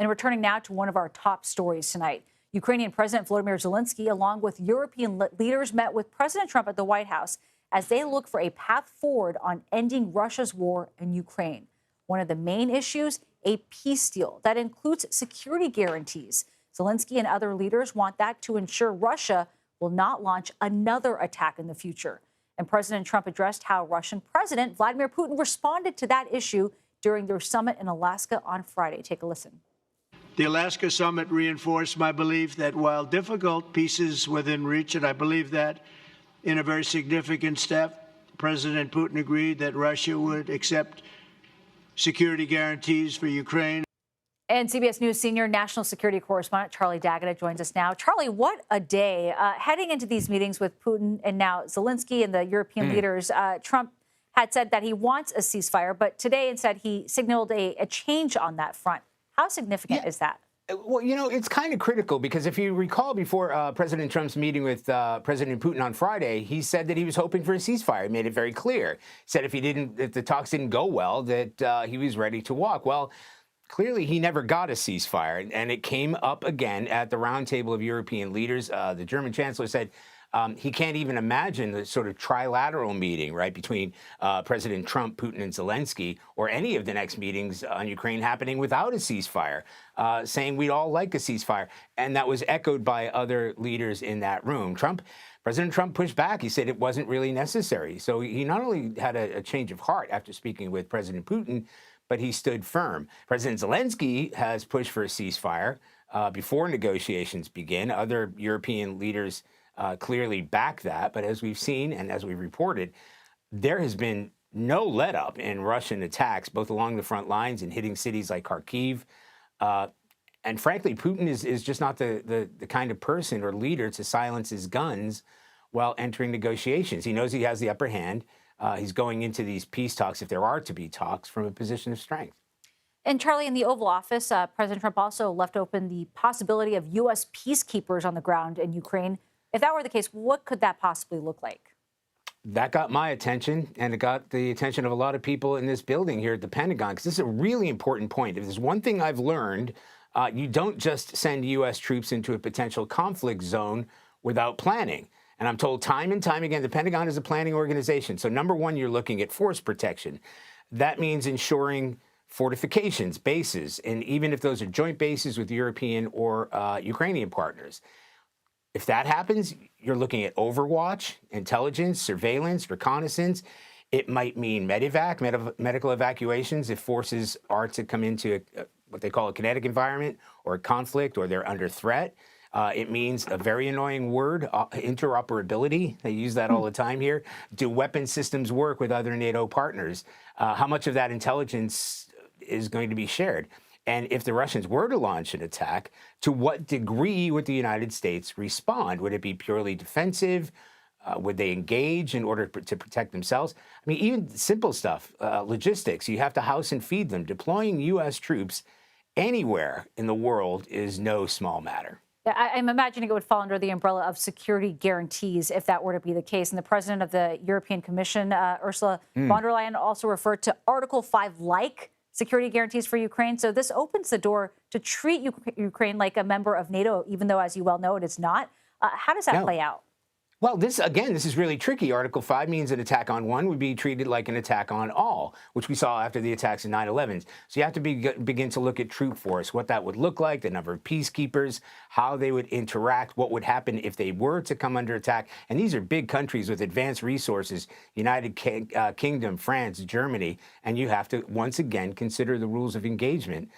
And returning now to one of our top stories tonight. Ukrainian President Volodymyr Zelenskyy, along with European leaders, met with President Trump at the White House as they look for a path forward on ending Russia's war in Ukraine. One of the main issues, a peace deal that includes security guarantees. Zelenskyy and other leaders want that to ensure Russia will not launch another attack in the future. And President Trump addressed how Russian President Vladimir Putin responded to that issue during their summit in Alaska on Friday. Take a listen. The Alaska summit reinforced my belief that while difficult, peace is within reach, and I believe that in a very significant step, President Putin agreed that Russia would accept security guarantees for Ukraine. And CBS News senior national security correspondent Charlie D'Agata joins us now. Charlie, what a day. Heading into these meetings with Putin and now Zelenskyy and the European leaders, Trump had said that he wants a ceasefire, but today instead he signaled a change on that front. How significant is that? Well, you know, it's kind of critical because if you recall before President Trump's meeting with President Putin on Friday, he said that he was hoping for a ceasefire. He made it very clear. He said if the talks didn't go well, that he was ready to walk. Well, clearly he never got a ceasefire, and it came up again at the roundtable of European leaders. The German chancellor said he can't even imagine the sort of trilateral meeting, right, between President Trump, Putin, and Zelenskyy, or any of the next meetings on Ukraine happening without a ceasefire, saying we'd all like a ceasefire. And that was echoed by other leaders in that room. President Trump pushed back. He said it wasn't really necessary. So he not only had a change of heart after speaking with President Putin, but he stood firm. President Zelenskyy has pushed for a ceasefire before negotiations begin. Other European leaders clearly back that. But as we've seen and as we reported, there has been no let-up in Russian attacks, both along the front lines and hitting cities like Kharkiv. And frankly, Putin is just not the kind of person or leader to silence his guns while entering negotiations. He knows he has the upper hand. He's going into these peace talks, if there are to be talks, from a position of strength. And Charlie, in the Oval Office, President Trump also left open the possibility of U.S. peacekeepers on the ground in Ukraine. If that were the case, what could that possibly look like? That got my attention, and it got the attention of a lot of people in this building here at the Pentagon, because this is a really important point. If there's one thing I've learned, you don't just send U.S. troops into a potential conflict zone without planning. And I'm told time and time again, the Pentagon is a planning organization. So number one, you're looking at force protection. That means ensuring fortifications, bases, and even if those are joint bases with European or Ukrainian partners. If that happens, you're looking at overwatch, intelligence, surveillance, reconnaissance. It might mean medical evacuations if forces are to come into what they call a kinetic environment or a conflict or they're under threat. It means a very annoying word, interoperability. They use that all the time here. Do weapon systems work with other NATO partners? How much of that intelligence is going to be shared? And if the Russians were to launch an attack, to what degree would the United States respond? Would it be purely defensive? Would they engage in order to protect themselves? I mean, even simple stuff, logistics, you have to house and feed them. Deploying U.S. troops anywhere in the world is no small matter. I'm imagining it would fall under the umbrella of security guarantees if that were to be the case. And the president of the European Commission, Ursula von der Leyen, also referred to Article 5-like security guarantees for Ukraine. So this opens the door to treat Ukraine like a member of NATO, even though, as you well know, it is not. How does that play out? Well, this is really tricky. Article 5 means an attack on one would be treated like an attack on all, which we saw after the attacks in 9/11. So you have to begin to look at troop force, what that would look like, the number of peacekeepers, how they would interact, what would happen if they were to come under attack. And these are big countries with advanced resources, United Kingdom, France, Germany. And you have to, once again, consider the rules of engagement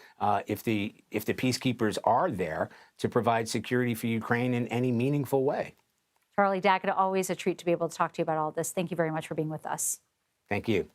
if the peacekeepers are there to provide security for Ukraine in any meaningful way. Charlie D'Agata, always a treat to be able to talk to you about all this. Thank you very much for being with us. Thank you.